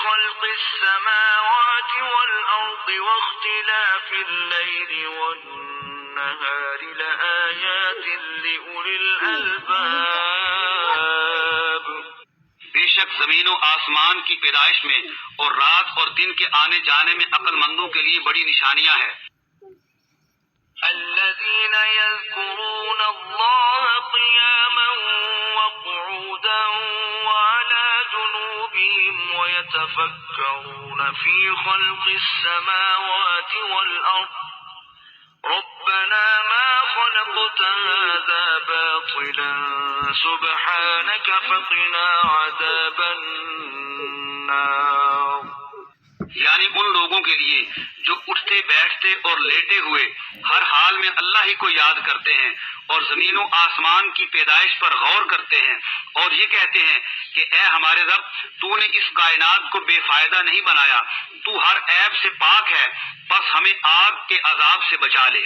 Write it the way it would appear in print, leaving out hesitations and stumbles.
خلق السماوات والأرض واختلاف الليل والنهار لآيات لأولي الألباب. بے شک زمین و آسمان کی پیدائش میں اور رات اور دن کے آنے جانے میں عقل مندوں کے لیے بڑی نشانیاں ہیں. الذين يذكرون الله قياما وقعودا وعلى جنوبهم ويتفكرون في خلق السماوات والأرض ربنا ما خلقت هذا باطلا سبحانك فقنا عذاب النار. یعنی ان لوگوں کے لیے جو اٹھتے بیٹھتے اور لیٹے ہوئے ہر حال میں اللہ ہی کو یاد کرتے ہیں اور زمین و آسمان کی پیدائش پر غور کرتے ہیں اور یہ کہتے ہیں کہ اے ہمارے رب تو نے اس کائنات کو بے فائدہ نہیں بنایا، تو ہر عیب سے پاک ہے، بس ہمیں آگ کے عذاب سے بچا لے.